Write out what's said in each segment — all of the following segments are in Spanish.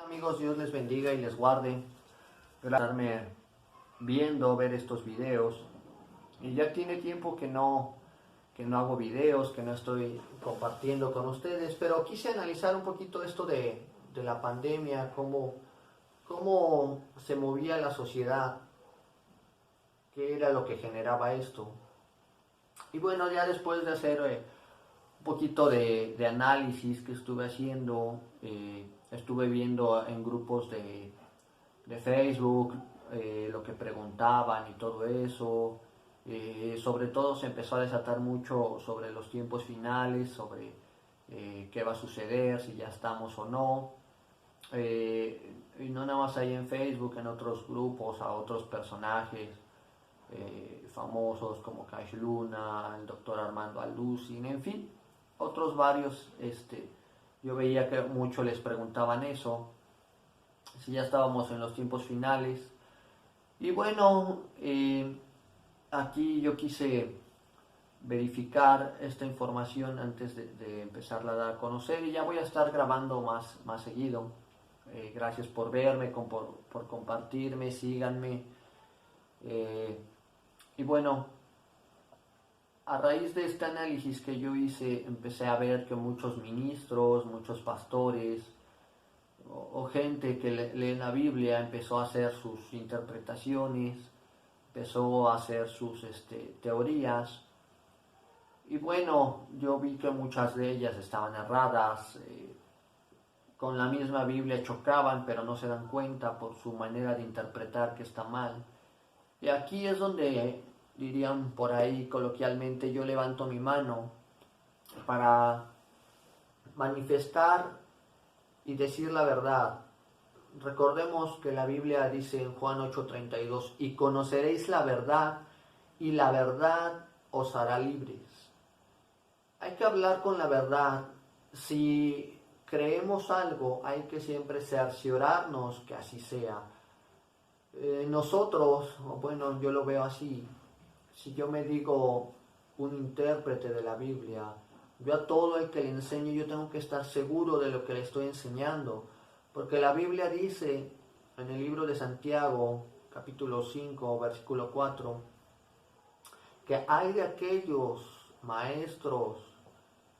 Amigos, Dios les bendiga y les guarde. Gracias por estarme ver estos videos. Y ya tiene tiempo que no hago videos, que no estoy compartiendo con ustedes, pero quise analizar un poquito esto de la pandemia, cómo se movía la sociedad, qué era lo que generaba esto. Y bueno, ya después de hacer un poquito de análisis que estuve haciendo, estuve viendo en grupos de Facebook, lo que preguntaban y todo eso. Sobre todo se empezó a desatar mucho sobre los tiempos finales, sobre qué va a suceder, si ya estamos o no. Y no nada más ahí en Facebook, en otros grupos, a otros personajes famosos como Cash Luna, el doctor Armando Alucin, en fin, otros varios. Yo veía que muchos les preguntaban eso, si ya estábamos en los tiempos finales. Y bueno, aquí yo quise verificar esta información antes de empezarla a dar a conocer, y ya voy a estar grabando más seguido. Gracias por verme, por compartirme, síganme. Y bueno, a raíz de este análisis que yo hice, empecé a ver que muchos ministros, muchos pastores o gente que lee la Biblia empezó a hacer sus interpretaciones, empezó a hacer sus teorías. Y bueno, yo vi que muchas de ellas estaban erradas, con la misma Biblia chocaban, pero no se dan cuenta por su manera de interpretar que está mal. Y aquí es donde, dirían por ahí coloquialmente, yo levanto mi mano para manifestar y decir la verdad. Recordemos que la Biblia dice en Juan 8:32, y conoceréis la verdad, y la verdad os hará libres. Hay que hablar con la verdad. Si creemos algo, hay que siempre cerciorarnos que así sea. Nosotros, bueno, yo lo veo así. Si yo me digo un intérprete de la Biblia, yo a todo el que le enseño, yo tengo que estar seguro de lo que le estoy enseñando. Porque la Biblia dice en el libro de Santiago, capítulo 5, versículo 4, que hay de aquellos maestros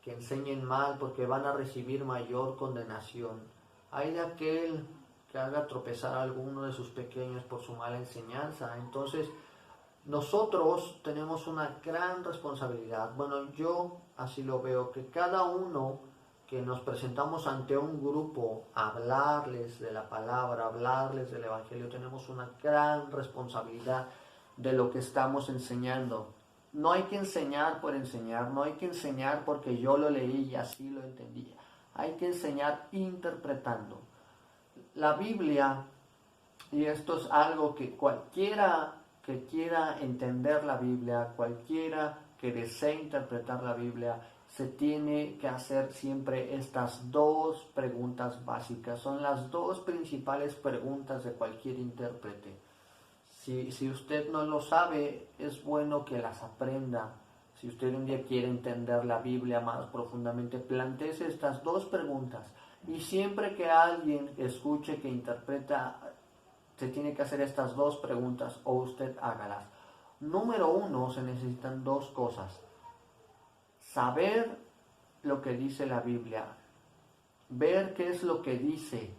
que enseñen mal, porque van a recibir mayor condenación. Hay de aquel que haga tropezar a alguno de sus pequeños por su mala enseñanza. Entonces, nosotros tenemos una gran responsabilidad. Bueno, yo así lo veo, que cada uno que nos presentamos ante un grupo a hablarles de la palabra, hablarles del Evangelio, tenemos una gran responsabilidad de lo que estamos enseñando. No hay que enseñar por enseñar, no hay que enseñar porque yo lo leí y así lo entendía. Hay que enseñar interpretando. La Biblia, y esto es algo que cualquiera que quiera entender la Biblia, cualquiera que desee interpretar la Biblia, se tiene que hacer siempre estas dos preguntas básicas. Son las dos principales preguntas de cualquier intérprete. Si usted no lo sabe, es bueno que las aprenda. Si usted un día quiere entender la Biblia más profundamente, plantéese estas dos preguntas. Y siempre que alguien escuche que interpreta, se tiene que hacer estas dos preguntas, o usted hágalas. Número uno, se necesitan dos cosas. Saber lo que dice la Biblia. Ver qué es lo que dice.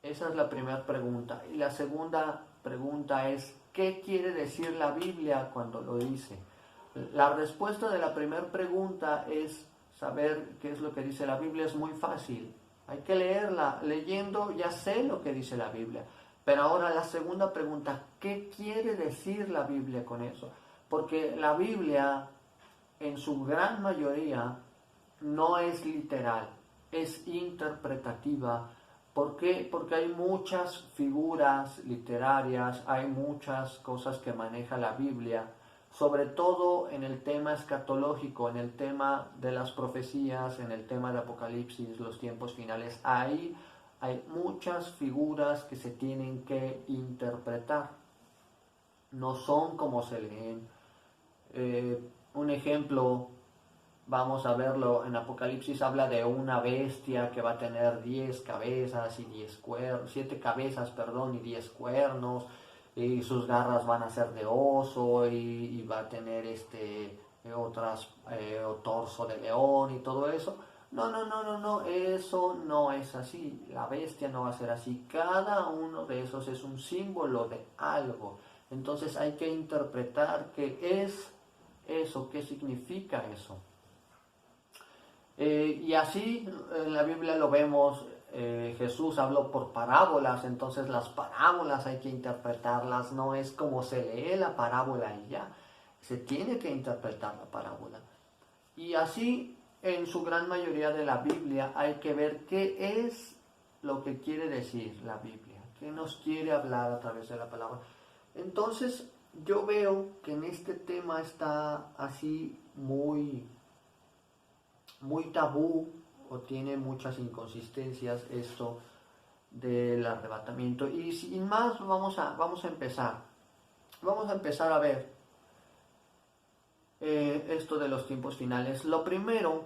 Esa es la primera pregunta. Y la segunda pregunta es, ¿qué quiere decir la Biblia cuando lo dice? La respuesta de la primera pregunta es saber qué es lo que dice la Biblia. Es muy fácil. Hay que leerla. Leyendo ya sé lo que dice la Biblia. Pero ahora la segunda pregunta, ¿qué quiere decir la Biblia con eso? Porque la Biblia, en su gran mayoría, no es literal, es interpretativa. ¿Por qué? Porque hay muchas figuras literarias, hay muchas cosas que maneja la Biblia, sobre todo en el tema escatológico, en el tema de las profecías, en el tema de Apocalipsis, los tiempos finales. Ahí hay muchas figuras que se tienen que interpretar. No son como se leen. Un ejemplo, Vamos a verlo en Apocalipsis, habla de una bestia que va a tener 10 cabezas y 10 cuernos, 7 cabezas, perdón, y 10 cuernos, y sus garras van a ser de oso, y va a tener o torso de león y todo eso. No, no, no, no, no, eso no es así. La bestia no va a ser así. Cada uno de esos es un símbolo de algo. Entonces hay que interpretar qué es eso, qué significa eso. Y así en la Biblia lo vemos, Jesús habló por parábolas, entonces las parábolas hay que interpretarlas, no es como se lee la parábola y ya, se tiene que interpretar la parábola. Y así en su gran mayoría de la Biblia hay que ver qué es lo que quiere decir la Biblia, qué nos quiere hablar a través de la palabra. Entonces yo veo que en este tema está así muy tabú o tiene muchas inconsistencias esto del arrebatamiento. Y sin más vamos a empezar. Vamos a empezar a ver esto de los tiempos finales. Lo primero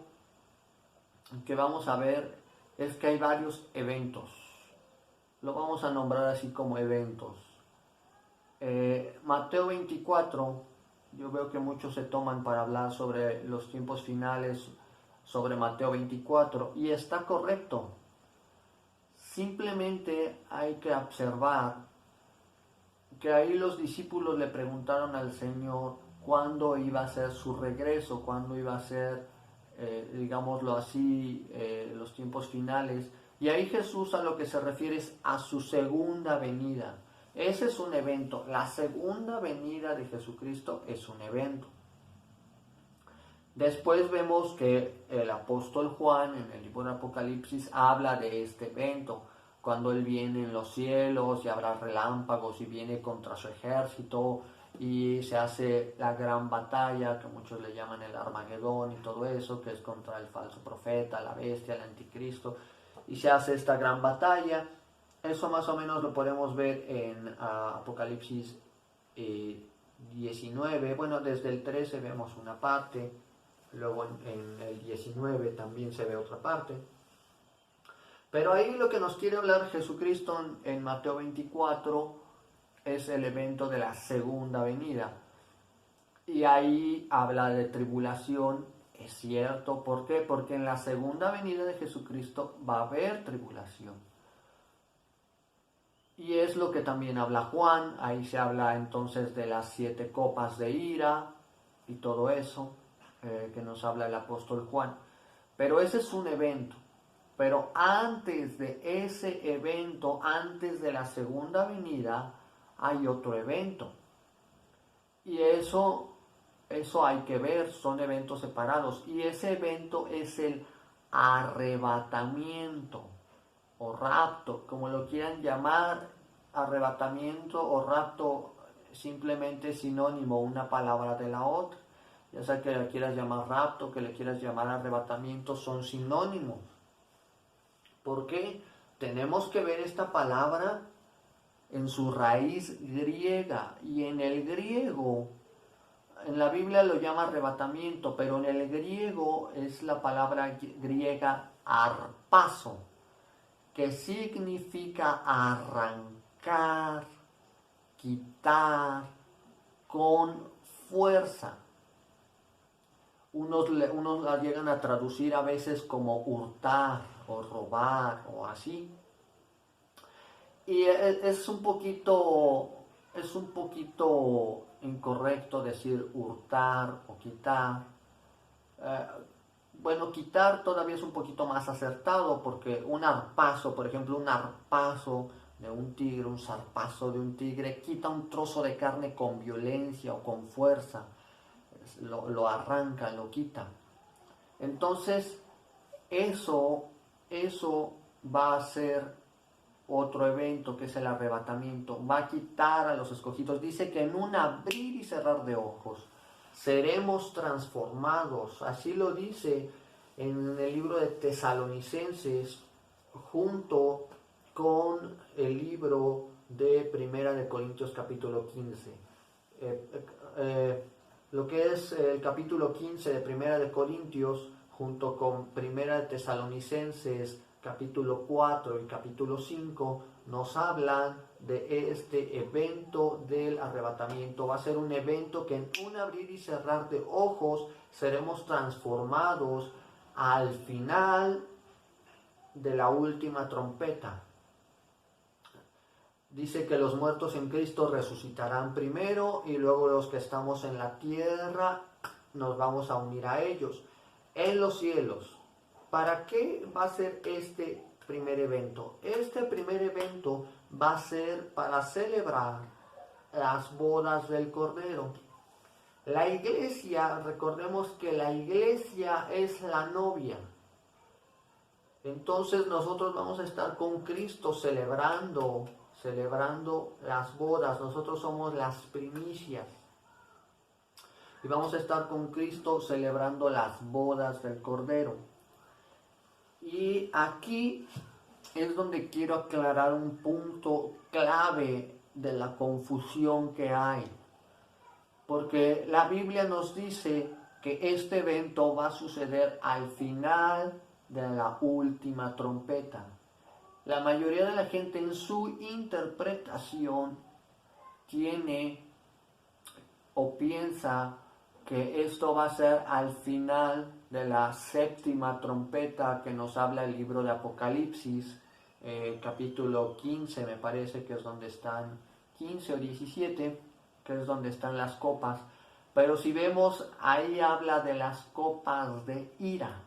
que vamos a ver es que hay varios eventos. Lo vamos a nombrar así como eventos. Mateo 24, yo veo que muchos se toman para hablar sobre los tiempos finales, sobre Mateo 24, y está correcto. Simplemente hay que observar que ahí los discípulos le preguntaron al Señor cuándo iba a ser su regreso, cuándo iba a ser, digámoslo así, los tiempos finales. Y ahí Jesús a lo que se refiere es a su segunda venida. Ese es un evento. La segunda venida de Jesucristo es un evento. Después vemos que el apóstol Juan en el libro de Apocalipsis habla de este evento, cuando él viene en los cielos y habrá relámpagos y viene contra su ejército y se hace la gran batalla, que muchos le llaman el Armagedón y todo eso, que es contra el falso profeta, la bestia, el anticristo, y se hace esta gran batalla. Eso más o menos lo podemos ver en Apocalipsis 19, bueno, desde el 13 vemos una parte, luego en el 19 también se ve otra parte. Pero ahí lo que nos quiere hablar Jesucristo en Mateo 24 es el evento de la segunda venida. Y ahí habla de tribulación, es cierto. ¿Por qué? Porque en la segunda venida de Jesucristo va a haber tribulación. Y es lo que también habla Juan, ahí se habla entonces de las 7 copas de ira y todo eso, que nos habla el apóstol Juan. Pero ese es un evento. Pero antes de ese evento, antes de la segunda venida, hay otro evento. Y eso hay que ver, son eventos separados. Y ese evento es el arrebatamiento o rapto, como lo quieran llamar, arrebatamiento o rapto, simplemente sinónimo, una palabra de la otra. Ya sea que le quieras llamar rapto, que le quieras llamar arrebatamiento, son sinónimos. ¿Por qué? Tenemos que ver esta palabra en su raíz griega, y en el griego, en la Biblia lo llama arrebatamiento, pero en el griego es la palabra griega arpazo, que significa arrancar, quitar con fuerza. Unos la llegan a traducir a veces como hurtar o robar o así. Y es un poquito incorrecto decir hurtar o quitar. Bueno, quitar todavía es un poquito más acertado, porque un arpazo, por ejemplo, un arpazo de un tigre, un zarpazo de un tigre, quita un trozo de carne con violencia o con fuerza. Lo arranca, lo quita. Entonces, eso va a ser otro evento, que es el arrebatamiento. Va a quitar a los escogidos. Dice que en un abrir y cerrar de ojos seremos transformados. Así lo dice en el libro de Tesalonicenses, junto con el libro de Primera de Corintios capítulo 15. lo que es el capítulo 15 de Primera de Corintios, junto con Primera de Tesalonicenses, capítulo 4 y capítulo 5, nos hablan de este evento del arrebatamiento. Va a ser un evento que en un abrir y cerrar de ojos seremos transformados al final de la última trompeta. Dice que los muertos en Cristo resucitarán primero y luego los que estamos en la tierra nos vamos a unir a ellos en los cielos. ¿Para qué va a ser este primer evento? Este primer evento va a ser para celebrar las bodas del Cordero. La iglesia, recordemos que la iglesia es la novia. Entonces nosotros vamos a estar con Cristo celebrando las bodas. Nosotros somos las primicias. Y vamos a estar con Cristo celebrando las bodas del Cordero. Y aquí es donde quiero aclarar un punto clave de la confusión que hay. Porque la Biblia nos dice que este evento va a suceder al final de la última trompeta. La mayoría de la gente en su interpretación tiene o piensa que esto va a ser al final de la séptima trompeta que nos habla el libro de Apocalipsis, capítulo 15 me parece que es donde están, 15 o 17, que es donde están las copas. Pero si vemos, ahí habla de las copas de ira.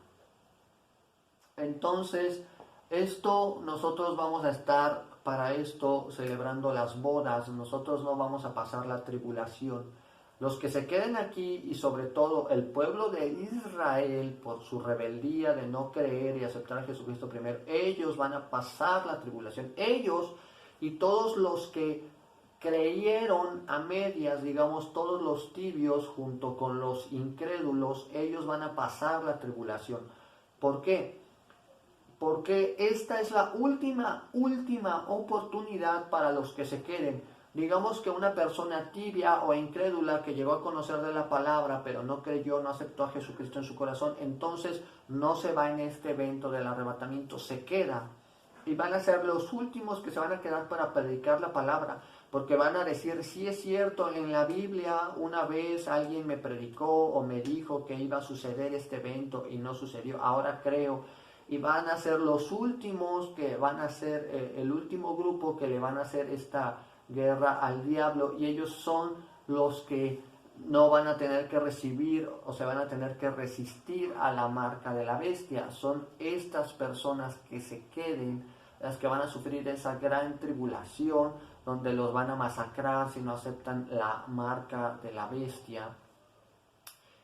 Entonces, nosotros vamos a estar para esto celebrando las bodas. Nosotros no vamos a pasar la tribulación. Los que se queden aquí y sobre todo el pueblo de Israel por su rebeldía de no creer y aceptar a Jesucristo primero, ellos van a pasar la tribulación. Ellos y todos los que creyeron a medias, digamos, todos los tibios junto con los incrédulos, ellos van a pasar la tribulación. ¿Por qué? Porque esta es la última oportunidad para los que se queden. Digamos que una persona tibia o incrédula que llegó a conocer de la palabra, pero no creyó, no aceptó a Jesucristo en su corazón, entonces no se va en este evento del arrebatamiento, se queda. Y van a ser los últimos que se van a quedar para predicar la palabra, porque van a decir, sí es cierto, en la Biblia una vez alguien me predicó o me dijo que iba a suceder este evento y no sucedió, ahora creo. Y van a ser los últimos que van a ser el último grupo que le van a hacer esta guerra al diablo, y ellos son los que no van a tener que recibir o se van a tener que resistir a la marca de la bestia. Son estas personas que se queden las que van a sufrir esa gran tribulación donde los van a masacrar si no aceptan la marca de la bestia.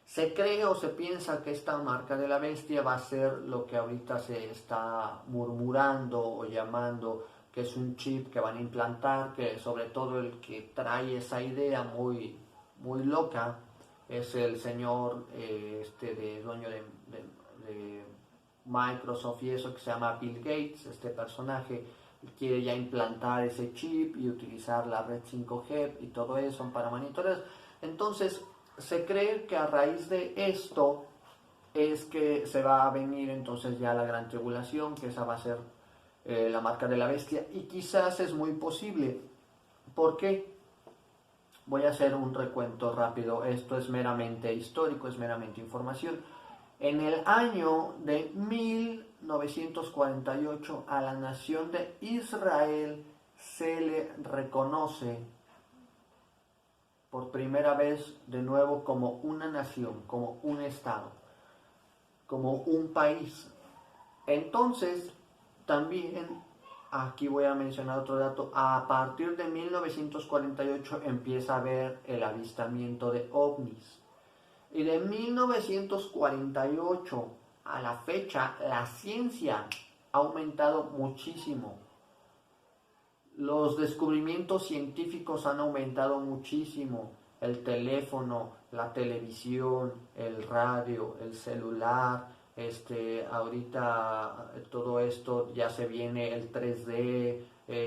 Se cree o se piensa que esta marca de la bestia va a ser lo que ahorita se está murmurando o llamando, que es un chip que van a implantar, que sobre todo el que trae esa idea muy loca es el señor dueño de Microsoft y eso, que se llama Bill Gates. Este personaje quiere ya implantar ese chip y utilizar la red 5G y todo eso para monitorear. Entonces se cree que a raíz de esto es que se va a venir entonces ya la gran tribulación, que esa va a ser la marca de la bestia, y quizás es muy posible. ¿Por qué? Voy a hacer un recuento rápido, esto es meramente histórico, es meramente información. En el año de 1948 a la nación de Israel se le reconoce por primera vez de nuevo como una nación, como un estado, como un país. Entonces, también, aquí voy a mencionar otro dato, a partir de 1948 empieza a haber el avistamiento de ovnis. Y de 1948 a la fecha, la ciencia ha aumentado muchísimo. Los descubrimientos científicos han aumentado muchísimo. El teléfono, la televisión, el radio, el celular, ahorita todo esto ya se viene, el 3D,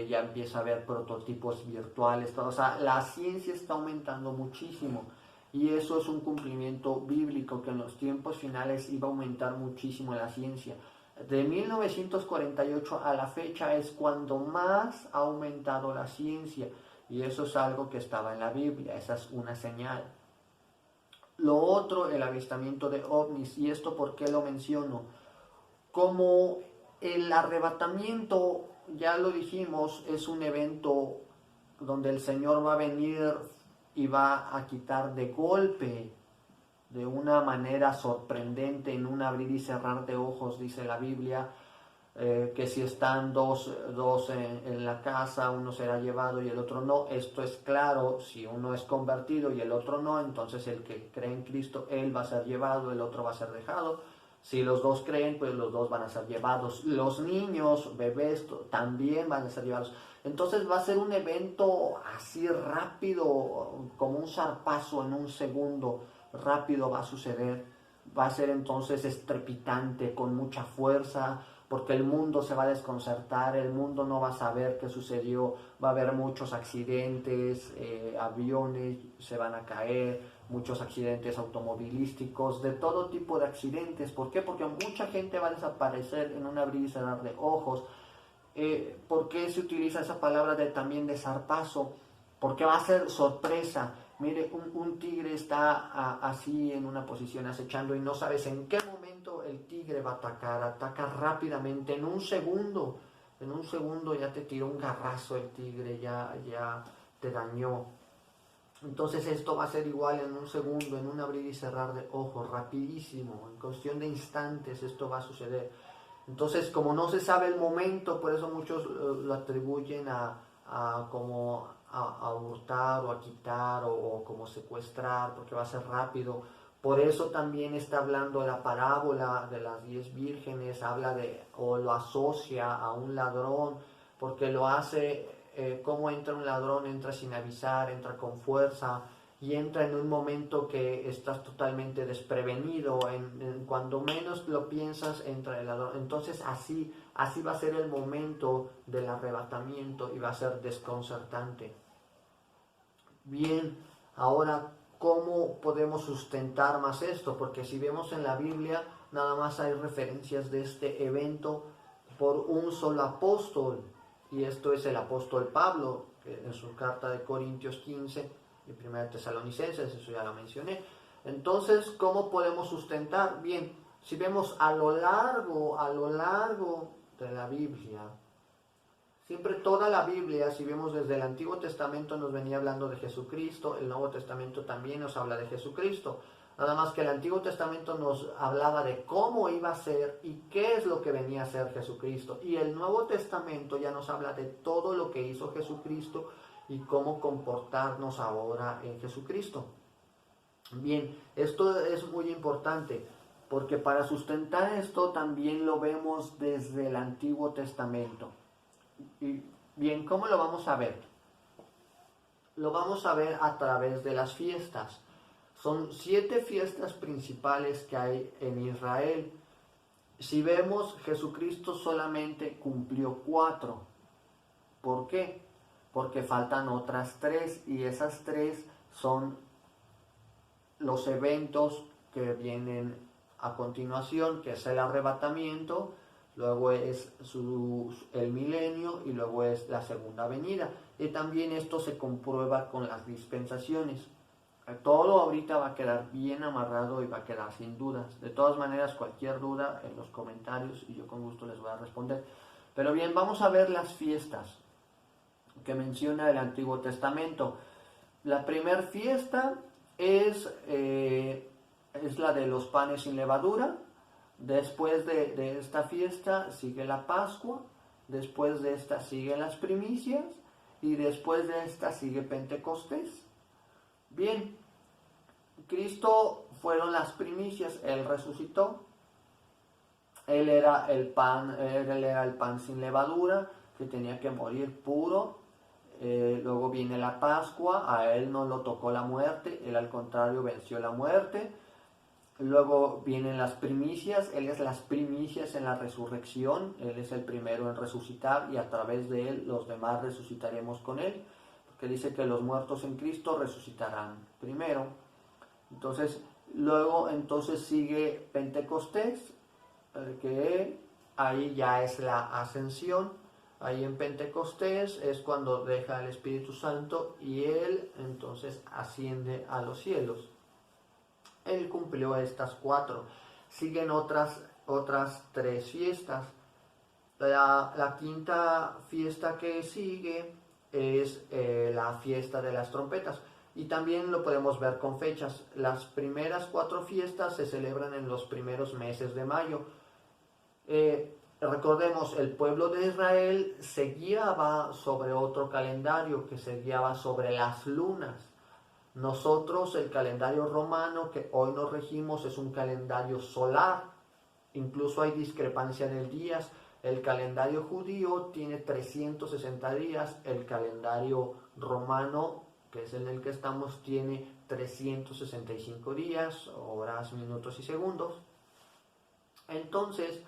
ya empieza a haber prototipos virtuales, todo. O sea, la ciencia está aumentando muchísimo. Y eso es un cumplimiento bíblico, que en los tiempos finales iba a aumentar muchísimo la ciencia. De 1948 a la fecha es cuando más ha aumentado la ciencia, y eso es algo que estaba en la Biblia, esa es una señal. Lo otro, el avistamiento de ovnis, y esto ¿por qué lo menciono? Como el arrebatamiento, ya lo dijimos, es un evento donde el Señor va a venir y va a quitar de golpe, de una manera sorprendente, en un abrir y cerrar de ojos, dice la Biblia, que si están dos en la casa, uno será llevado y el otro no. Esto es claro, si uno es convertido y el otro no, entonces el que cree en Cristo, él va a ser llevado, el otro va a ser dejado. Si los dos creen, pues los dos van a ser llevados. Los niños, bebés, también van a ser llevados. Entonces va a ser un evento así rápido, como un zarpazo en un segundo, rápido va a suceder. Va a ser entonces estrepitante, con mucha fuerza, porque el mundo se va a desconcertar, el mundo no va a saber qué sucedió, va a haber muchos accidentes, aviones se van a caer, muchos accidentes automovilísticos, de todo tipo de accidentes. ¿Por qué? Porque mucha gente va a desaparecer en un abrir y cerrar de ojos. ¿Por qué se utiliza esa palabra también de zarpazo? Porque va a ser sorpresa. Mire, un tigre está así en una posición acechando y no sabes en qué momento el tigre va a atacar. Ataca rápidamente, en un segundo ya te tiró un garrazo el tigre, ya te dañó. Entonces esto va a ser igual en un segundo, en un abrir y cerrar de ojos, rapidísimo, en cuestión de instantes esto va a suceder. Entonces, como no se sabe el momento, por eso muchos lo atribuyen como a hurtar o a quitar o como secuestrar, porque va a ser rápido. Por eso también está hablando la parábola de las 10 vírgenes, habla o lo asocia a un ladrón, porque lo hace, como entra un ladrón, entra sin avisar, entra con fuerza, y entra en un momento que estás totalmente desprevenido, cuando menos lo piensas entra el ladrón. Entonces así va a ser el momento del arrebatamiento y va a ser desconcertante. Bien, ahora, ¿cómo podemos sustentar más esto? Porque si vemos en la Biblia, nada más hay referencias de este evento por un solo apóstol, y esto es el apóstol Pablo, que en su carta de Corintios 15 y 1 Tesalonicenses, eso ya lo mencioné. Entonces, ¿cómo podemos sustentar? Bien, si vemos a lo largo de la Biblia, siempre toda la Biblia, si vemos desde el Antiguo Testamento, nos venía hablando de Jesucristo, el Nuevo Testamento también nos habla de Jesucristo. Nada más que el Antiguo Testamento nos hablaba de cómo iba a ser y qué es lo que venía a ser Jesucristo. Y el Nuevo Testamento ya nos habla de todo lo que hizo Jesucristo y cómo comportarnos ahora en Jesucristo. Bien, esto es muy importante, porque para sustentar esto también lo vemos desde el Antiguo Testamento. Y bien, ¿cómo lo vamos a ver? Lo vamos a ver a través de las fiestas. Son 7 fiestas principales que hay en Israel. Si vemos, Jesucristo solamente cumplió 4. ¿Por qué? Porque faltan otras 3, y esas 3 son los eventos que vienen a continuación, que es el arrebatamiento, luego es el milenio y luego es la segunda venida. Y también esto se comprueba con las dispensaciones. Todo ahorita va a quedar bien amarrado y va a quedar sin dudas. De todas maneras, cualquier duda en los comentarios y yo con gusto les voy a responder. Pero bien, vamos a ver las fiestas que menciona el Antiguo Testamento. La primera fiesta es la de los panes sin levadura. Después de esta fiesta sigue la Pascua. Después de esta siguen las primicias. Y después de esta sigue Pentecostés. Bien, Cristo fueron las primicias. Él resucitó. Él era el pan sin levadura, que tenía que morir puro. Luego viene la Pascua, a él no lo tocó la muerte, él al contrario venció la muerte. Luego vienen las primicias, él es las primicias en la resurrección, él es el primero en resucitar y a través de él los demás resucitaremos con él, porque dice que los muertos en Cristo resucitarán primero. Entonces, luego entonces sigue Pentecostés, que ahí ya es la ascensión. Ahí en Pentecostés es cuando deja el Espíritu Santo y Él entonces asciende a los cielos. Él cumplió estas 4. Siguen otras 3 fiestas. La quinta fiesta que sigue es la fiesta de las trompetas. Y también lo podemos ver con fechas. Las primeras 4 fiestas se celebran en los primeros meses de mayo. Recordemos, el pueblo de Israel se guiaba sobre otro calendario que se guiaba sobre las lunas. Nosotros, el calendario romano que hoy nos regimos es un calendario solar. Incluso hay discrepancia de días. El calendario judío tiene 360 días. El calendario romano, que es en el que estamos, tiene 365 días, horas, minutos y segundos. Entonces,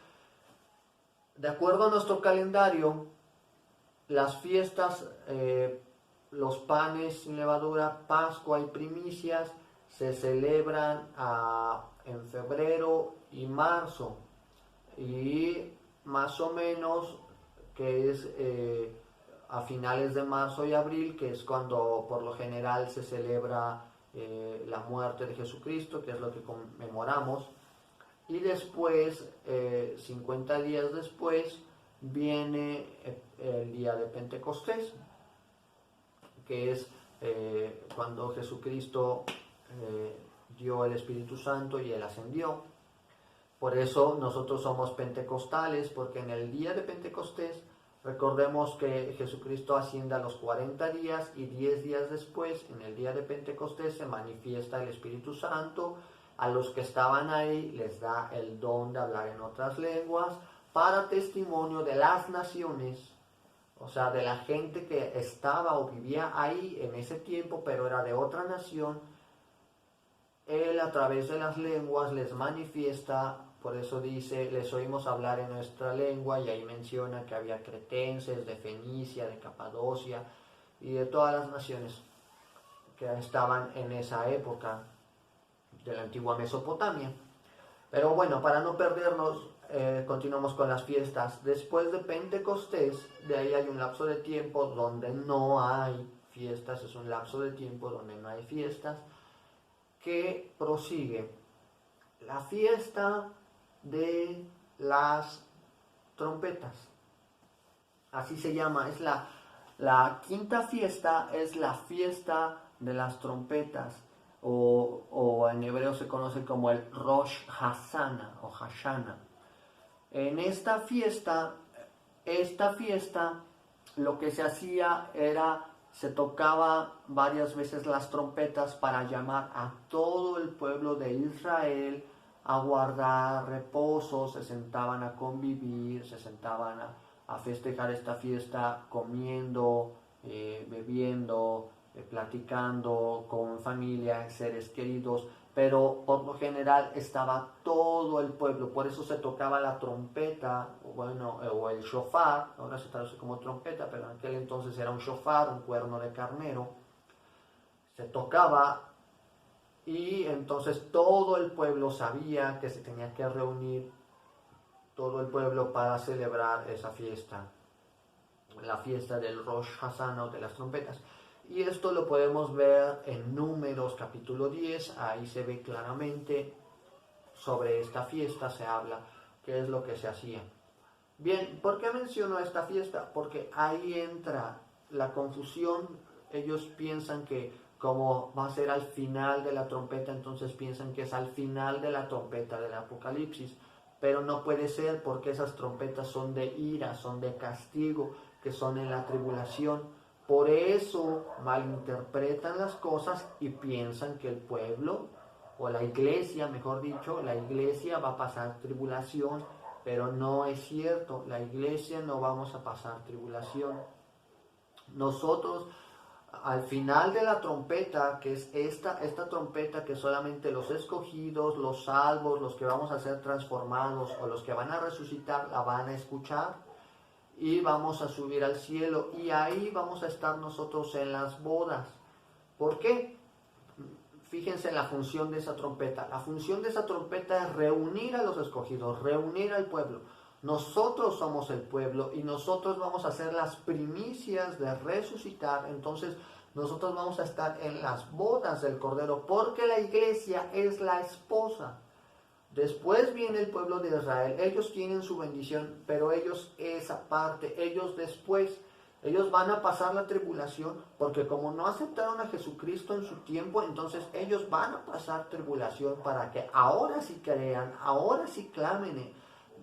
de acuerdo a nuestro calendario, las fiestas, los panes sin levadura, Pascua y primicias se celebran en febrero y marzo. Y más o menos que es a finales de marzo y abril, que es cuando por lo general se celebra la muerte de Jesucristo, que es lo que conmemoramos. Y después, 50 días después, viene el día de Pentecostés, que es cuando Jesucristo dio el Espíritu Santo y Él ascendió. Por eso nosotros somos pentecostales, porque en el día de Pentecostés, recordemos que Jesucristo asciende a los 40 días y 10 días después, en el día de Pentecostés, se manifiesta el Espíritu Santo. A los que estaban ahí les da el don de hablar en otras lenguas para testimonio de las naciones, o sea, de la gente que estaba o vivía ahí en ese tiempo, pero era de otra nación. Él a través de las lenguas les manifiesta, por eso dice, les oímos hablar en nuestra lengua, y ahí menciona que había cretenses de Fenicia, de Capadocia y de todas las naciones que estaban en esa época de la antigua Mesopotamia. Pero bueno, para no perdernos, continuamos con las fiestas. Después de Pentecostés, de ahí hay un lapso de tiempo donde no hay fiestas, es un lapso de tiempo donde no hay fiestas, que prosigue la fiesta de las trompetas. Así se llama, es la quinta fiesta, es la fiesta de las trompetas. O en hebreo se conoce como el Rosh Hashanah o Hashanah. En esta fiesta, lo que se hacía era, se tocaba varias veces las trompetas para llamar a todo el pueblo de Israel a guardar reposo, se sentaban a convivir, se sentaban a festejar esta fiesta comiendo, bebiendo, platicando con familia, seres queridos, pero por lo general estaba todo el pueblo, por eso se tocaba la trompeta, o el shofar, ahora se traduce como trompeta, pero en aquel entonces era un shofar, un cuerno de carnero, se tocaba y entonces todo el pueblo sabía que se tenía que reunir, todo el pueblo, para celebrar esa fiesta, la fiesta del Rosh Hashanah o de las trompetas. Y esto lo podemos ver en Números capítulo 10, ahí se ve claramente sobre esta fiesta, se habla qué es lo que se hacía. Bien, ¿por qué menciono esta fiesta? Porque ahí entra la confusión. Ellos piensan que como va a ser al final de la trompeta, entonces piensan que es al final de la trompeta del Apocalipsis, pero no puede ser, porque esas trompetas son de ira, son de castigo, que son en la tribulación. Por eso malinterpretan las cosas y piensan que el pueblo, o la iglesia, mejor dicho, la iglesia va a pasar tribulación, pero no es cierto, la iglesia no vamos a pasar tribulación. Nosotros, al final de la trompeta, que es esta trompeta que solamente los escogidos, los salvos, los que vamos a ser transformados o los que van a resucitar, la van a escuchar. Y vamos a subir al cielo, y ahí vamos a estar nosotros en las bodas. ¿Por qué? fíjense en la función de esa trompeta. La función de esa trompeta es reunir a los escogidos, reunir al pueblo. Nosotros somos el pueblo y nosotros vamos a ser las primicias de resucitar. Entonces nosotros vamos a estar en las bodas del Cordero porque la iglesia es la esposa. Después viene el pueblo de Israel, ellos tienen su bendición, pero ellos esa parte, ellos después, ellos van a pasar la tribulación, porque como no aceptaron a Jesucristo en su tiempo, entonces ellos van a pasar tribulación para que ahora sí crean, ahora sí clamen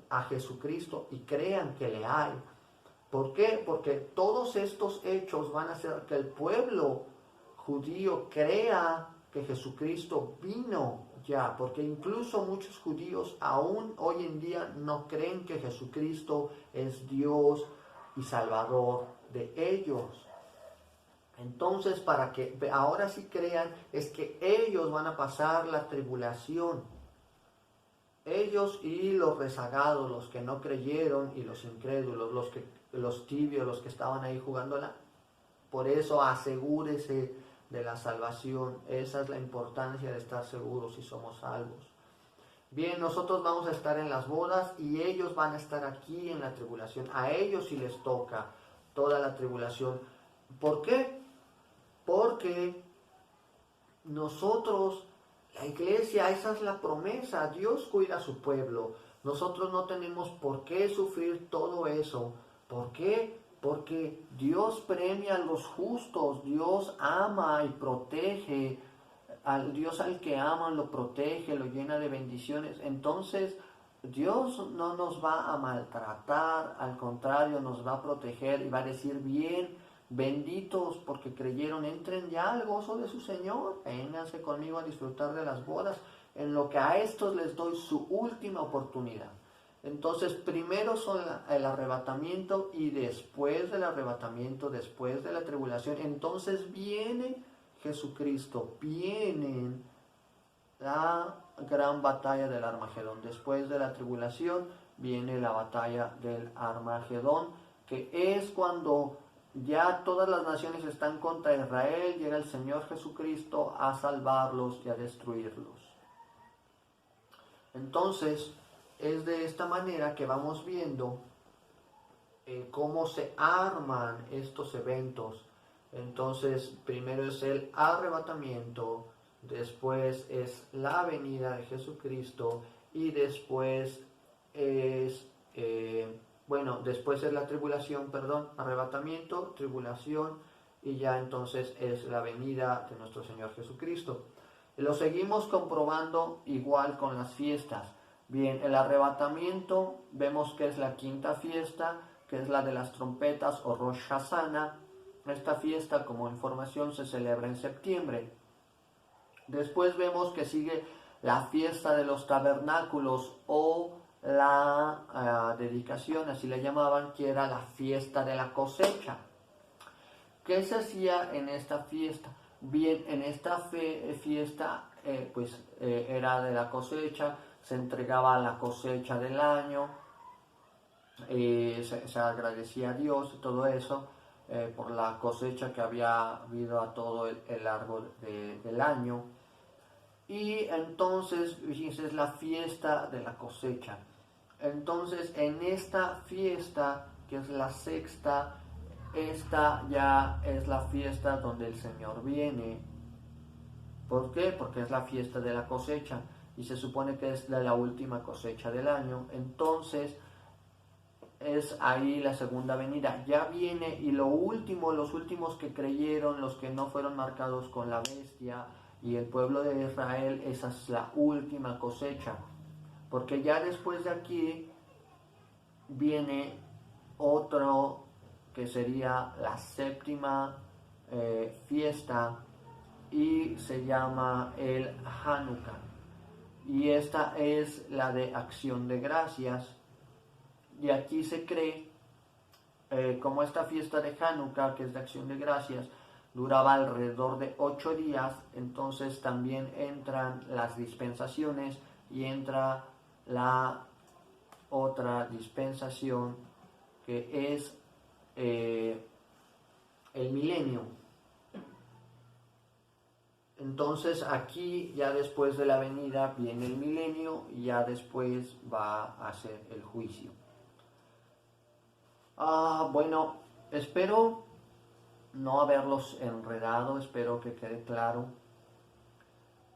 a Jesucristo y crean que le hay. ¿Por qué? Porque todos estos hechos van a hacer que el pueblo judío crea que Jesucristo vino ya, porque incluso muchos judíos aún hoy en día no creen que Jesucristo es Dios y Salvador de ellos. Entonces, para que ahora sí crean, es que ellos van a pasar la tribulación. Ellos y los rezagados, los que no creyeron y los incrédulos, los tibios, los que estaban ahí jugándola. Por eso asegúrese de la salvación. Esa es la importancia de estar seguros si somos salvos. Bien, nosotros vamos a estar en las bodas y ellos van a estar aquí en la tribulación. A ellos sí les toca toda la tribulación. ¿Por qué? Porque nosotros, la iglesia, esa es la promesa. Dios cuida a su pueblo. Nosotros no tenemos por qué sufrir todo eso. ¿Por qué? Porque Dios premia a los justos, Dios ama y protege, Dios al que ama lo protege, lo llena de bendiciones. Entonces Dios no nos va a maltratar, al contrario nos va a proteger y va a decir bien, benditos porque creyeron, entren ya al gozo de su Señor, vénganse conmigo a disfrutar de las bodas, en lo que a estos les doy su última oportunidad. Entonces, primero son el arrebatamiento y después del arrebatamiento, después de la tribulación, entonces viene Jesucristo, viene la gran batalla del Armagedón. Después de la tribulación viene la batalla del Armagedón, que es cuando ya todas las naciones están contra Israel, llega el Señor Jesucristo a salvarlos y a destruirlos. Entonces, es de esta manera que vamos viendo cómo se arman estos eventos. Entonces, primero es el arrebatamiento, después es la venida de Jesucristo y después es, después es la tribulación, arrebatamiento, tribulación y ya entonces es la venida de nuestro Señor Jesucristo. Lo seguimos comprobando igual con las fiestas. Bien, el arrebatamiento vemos que es la quinta fiesta, que es la de las trompetas o Rosh Hashanah. Esta fiesta, como información, se celebra en septiembre. Después vemos que sigue la fiesta de los tabernáculos o la dedicación, así le llamaban, que era la fiesta de la cosecha. ¿Qué se hacía en esta fiesta? Bien, en esta fiesta era de la cosecha, se entregaba la cosecha del año, se agradecía a Dios y todo eso por la cosecha que había habido a todo el largo del año. Y entonces, fíjense, es la fiesta de la cosecha. Entonces, en esta fiesta, que es la sexta, esta ya es la fiesta donde el Señor viene. ¿Por qué? Porque es la fiesta de la cosecha y se supone que es la última cosecha del año. Entonces es ahí la segunda venida. Ya viene y los últimos que creyeron, los que no fueron marcados con la bestia y el pueblo de Israel, esa es la última cosecha. Porque ya después de aquí viene otro que sería la séptima fiesta y se llama el Hanukkah. Y esta es la de acción de gracias. Y aquí se cree, como esta fiesta de Hanukkah, que es de acción de gracias, duraba alrededor de 8 días, entonces también entran las dispensaciones y entra la otra dispensación que es el milenio. Entonces aquí ya después de la venida viene el milenio y ya después va a ser el juicio. Bueno, espero no haberlos enredado, espero que quede claro.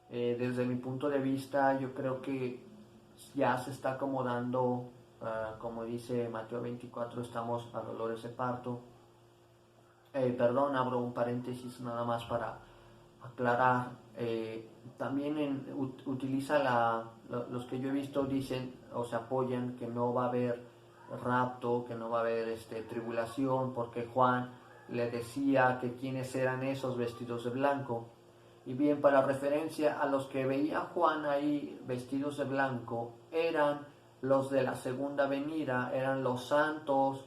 Desde mi punto de vista, yo creo que ya se está acomodando, como dice Mateo 24, estamos a dolores de parto. Perdón, abro un paréntesis nada más para aclarar. También utiliza los que yo he visto dicen o se apoyan que no va a haber rapto, que no va a haber tribulación, porque Juan le decía que quiénes eran esos vestidos de blanco. Y bien, para referencia a los que veía Juan ahí vestidos de blanco, eran los de la segunda venida, eran los santos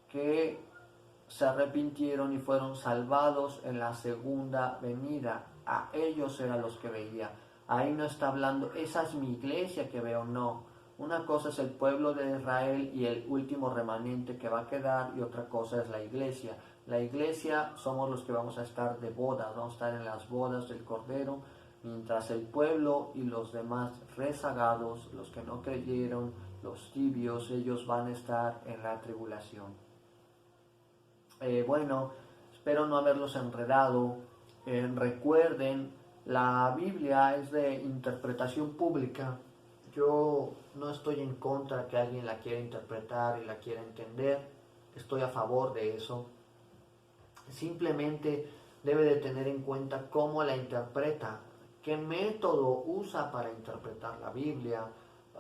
que se arrepintieron y fueron salvados en la segunda venida. A ellos eran los que veía. Ahí no está hablando, esa es mi iglesia que veo, no. Una cosa es el pueblo de Israel y el último remanente que va a quedar, y otra cosa es la iglesia. La iglesia somos los que vamos a estar de bodas, vamos a estar en las bodas del Cordero, mientras el pueblo y los demás rezagados, los que no creyeron, los tibios, ellos van a estar en la tribulación. Bueno, espero no haberlos enredado. Recuerden, la Biblia es de interpretación pública. Yo no estoy en contra que alguien la quiera interpretar y la quiera entender. Estoy a favor de eso. Simplemente debe de tener en cuenta cómo la interpreta, qué método usa para interpretar la Biblia.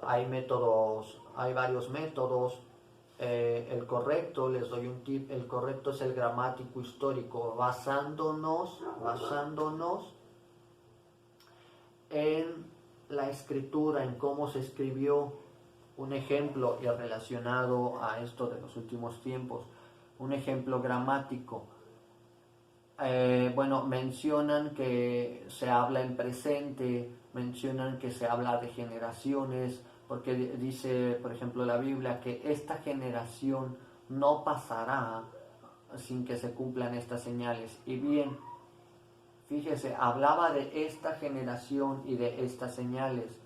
Hay métodos, hay varios métodos. El correcto, les doy un tip, el correcto es el gramático histórico, basándonos en la escritura, en cómo se escribió. Un ejemplo y relacionado a esto de los últimos tiempos, un ejemplo gramático. Bueno, mencionan que se habla en presente, mencionan que se habla de generaciones, porque dice, por ejemplo, la Biblia que esta generación no pasará sin que se cumplan estas señales. Y bien, fíjese, hablaba de esta generación y de estas señales.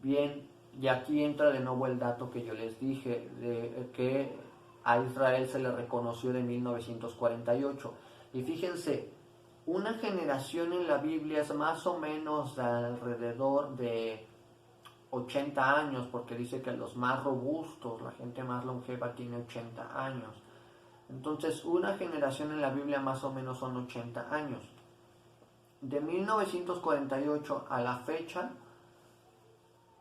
Bien, y aquí entra de nuevo el dato que yo les dije, de que a Israel se le reconoció de 1948. Y fíjense, una generación en la Biblia es más o menos alrededor de 80 años, porque dice que los más robustos, la gente más longeva tiene 80 años. Entonces, una generación en la Biblia más o menos son 80 años. De 1948 a la fecha,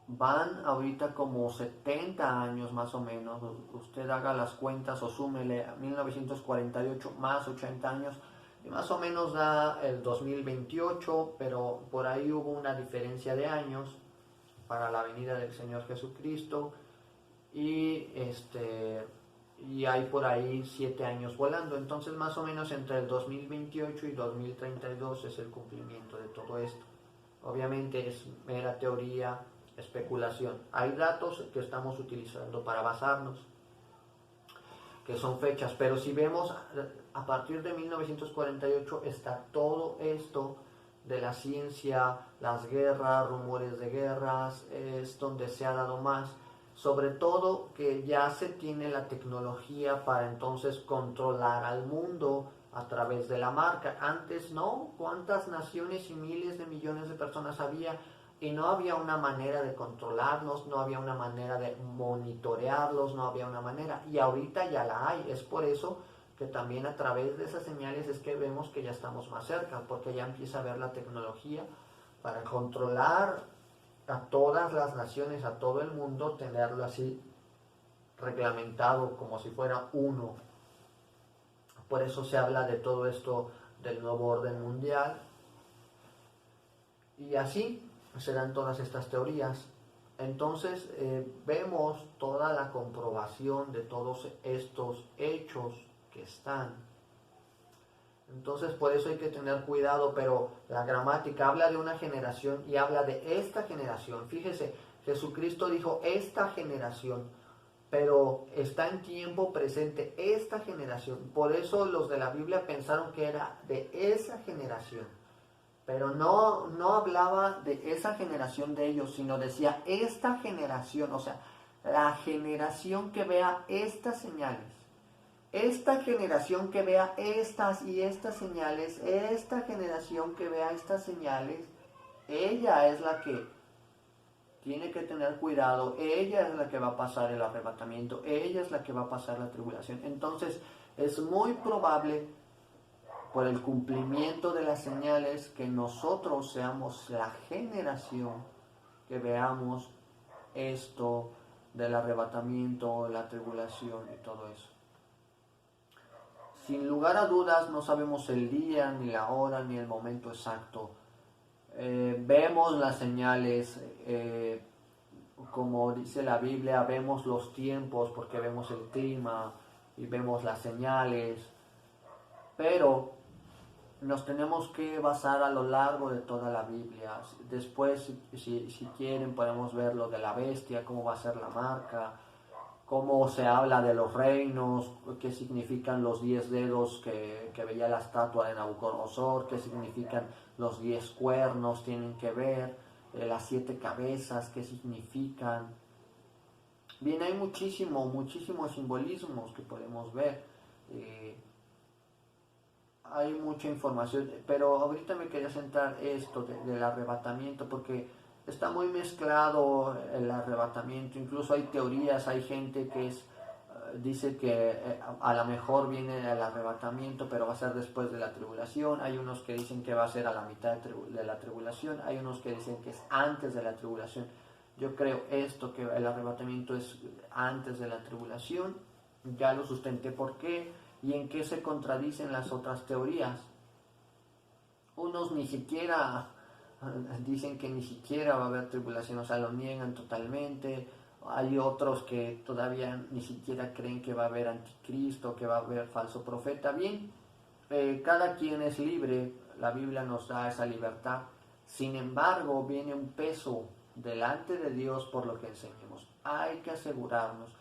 van ahorita como 70 años más o menos. Usted haga las cuentas o súmele a 1948 más 80 años y más o menos da el 2028, pero por ahí hubo una diferencia de años para la venida del Señor Jesucristo y hay por ahí 7 años volando. Entonces más o menos entre el 2028 y 2032 es el cumplimiento de todo esto. Obviamente es mera teoría, especulación. Hay datos que estamos utilizando para basarnos, que son fechas, pero si vemos a partir de 1948 está todo esto de la ciencia, las guerras, rumores de guerras, es donde se ha dado más, sobre todo que ya se tiene la tecnología para entonces controlar al mundo a través de la marca. Antes no, cuántas naciones y miles de millones de personas había y no había una manera de controlarnos, no había una manera de monitorearlos, no había una manera, y ahorita ya la hay. Es por eso que también a través de esas señales es que vemos que ya estamos más cerca, porque ya empieza a haber la tecnología para controlar a todas las naciones, a todo el mundo, tenerlo así reglamentado como si fuera uno. Por eso se habla de todo esto del nuevo orden mundial, y así se dan todas estas teorías. Entonces vemos toda la comprobación de todos estos hechos que están. Entonces por eso hay que tener cuidado, pero la gramática habla de una generación y habla de esta generación. Fíjese, Jesucristo dijo esta generación, pero está en tiempo presente esta generación. Por eso los de la Biblia pensaron que era de esa generación. Pero no hablaba de esa generación de ellos, sino decía esta generación, o sea, la generación que vea estas señales, esta generación que vea estas y estas señales, esta generación que vea estas señales, ella es la que tiene que tener cuidado, ella es la que va a pasar el arrebatamiento, ella es la que va a pasar la tribulación. Entonces es muy probable, por el cumplimiento de las señales, que nosotros seamos la generación que veamos esto del arrebatamiento, la tribulación y todo eso. Sin lugar a dudas no sabemos el día, ni la hora, ni el momento exacto. Vemos las señales, como dice la Biblia, vemos los tiempos porque vemos el clima y vemos las señales, pero nos tenemos que basar a lo largo de toda la Biblia. Después, si quieren, podemos ver lo de la bestia, cómo va a ser la marca, cómo se habla de los reinos, qué significan los 10 dedos que veía la estatua de Nabucodonosor, qué significan los 10 cuernos, tienen que ver, las 7 cabezas, qué significan. Bien, hay muchísimos simbolismos que podemos ver. Hay mucha información, pero ahorita me quería centrar esto del arrebatamiento, porque está muy mezclado el arrebatamiento. Incluso hay teorías, hay gente que dice que a lo mejor viene el arrebatamiento, pero va a ser después de la tribulación. Hay unos que dicen que va a ser a la mitad de la tribulación, hay unos que dicen que es antes de la tribulación. Yo creo esto, que el arrebatamiento es antes de la tribulación. Ya lo sustenté por qué y en qué se contradicen las otras teorías. Unos ni siquiera dicen que ni siquiera va a haber tribulación, o sea, lo niegan totalmente. Hay otros que todavía ni siquiera creen que va a haber anticristo, que va a haber falso profeta. Bien, cada quien es libre, la Biblia nos da esa libertad. Sin embargo, viene un peso delante de Dios por lo que enseñemos. Hay que asegurarnos.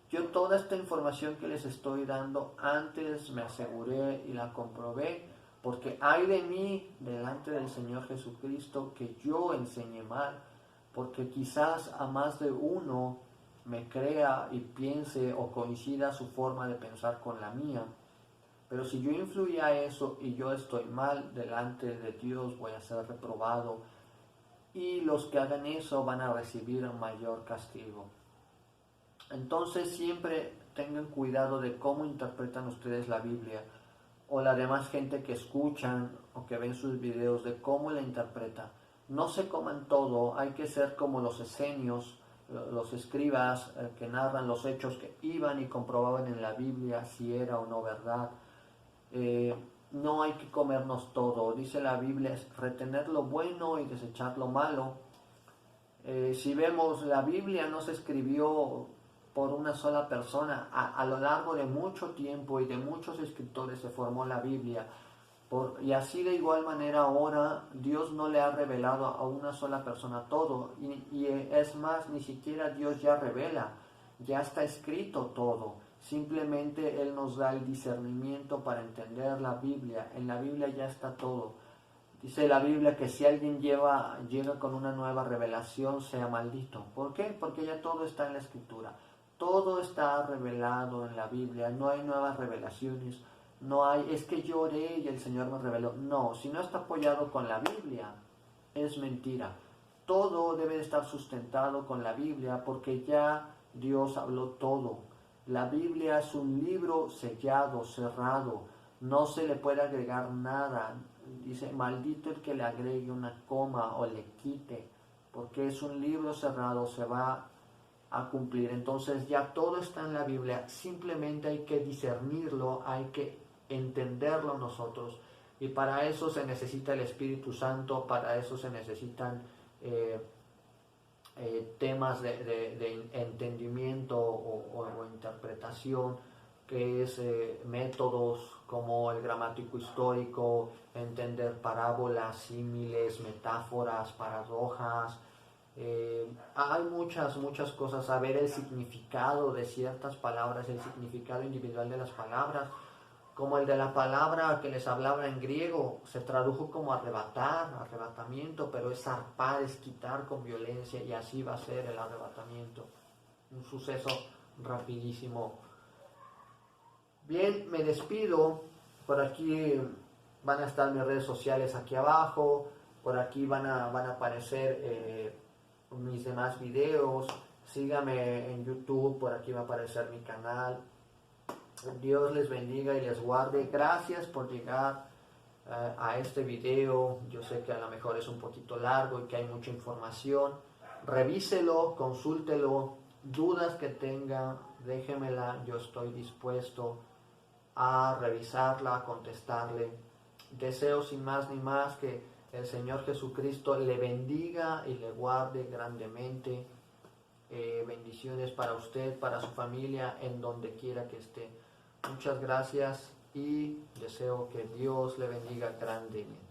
Yo toda esta información que les estoy dando antes me aseguré y la comprobé, porque hay de mí delante del Señor Jesucristo que yo enseñe mal, porque quizás a más de uno me crea y piense o coincida su forma de pensar con la mía. Pero si yo influía eso y yo estoy mal delante de Dios, voy a ser reprobado, y los que hagan eso van a recibir un mayor castigo. Entonces siempre tengan cuidado de cómo interpretan ustedes la Biblia, o la demás gente que escuchan o que ven sus videos, de cómo la interpreta. No se coman todo, hay que ser como los esenios, los escribas que narran los hechos, que iban y comprobaban en la Biblia si era o no verdad. No hay que comernos todo, dice la Biblia, es retener lo bueno y desechar lo malo. Si vemos, la Biblia no se escribió por una sola persona. A lo largo de mucho tiempo y de muchos escritores se formó la Biblia. Y así de igual manera ahora Dios no le ha revelado a una sola persona todo. Y es más, ni siquiera Dios ya revela. Ya está escrito todo. Simplemente Él nos da el discernimiento para entender la Biblia. En la Biblia ya está todo. Dice la Biblia que si alguien llega con una nueva revelación, sea maldito. ¿Por qué? Porque ya todo está en la Escritura. Todo está revelado en la Biblia. No hay nuevas revelaciones. No hay, es que yo oré y el Señor me reveló. No, si no está apoyado con la Biblia, es mentira. Todo debe estar sustentado con la Biblia, porque ya Dios habló todo. La Biblia es un libro sellado, cerrado. No se le puede agregar nada. Dice, maldito el que le agregue una coma o le quite, porque es un libro cerrado, se va a cumplir. Entonces ya todo está en la Biblia, simplemente hay que discernirlo, hay que entenderlo nosotros, y para eso se necesita el Espíritu Santo, para eso se necesitan temas de entendimiento o interpretación, que es métodos como el gramático histórico, entender parábolas, símiles, metáforas, paradojas. Hay muchas cosas, saber el significado de ciertas palabras, el significado individual de las palabras, como el de la palabra que les hablaba en griego, se tradujo como arrebatar, arrebatamiento, pero es zarpar, es quitar con violencia, y así va a ser el arrebatamiento. Un suceso rapidísimo. Bien, me despido. Por aquí van a estar mis redes sociales aquí abajo. Por aquí van a aparecer mis demás videos. Síganme en YouTube, por aquí va a aparecer mi canal. Dios les bendiga y les guarde. Gracias por llegar a este video. Yo sé que a lo mejor es un poquito largo y que hay mucha información. Revíselo, consúltelo. Dudas que tenga, déjemela. Yo estoy dispuesto a revisarla, a contestarle. Deseo sin más ni más que el Señor Jesucristo le bendiga y le guarde grandemente. Bendiciones para usted, para su familia, en donde quiera que esté. Muchas gracias y deseo que Dios le bendiga grandemente.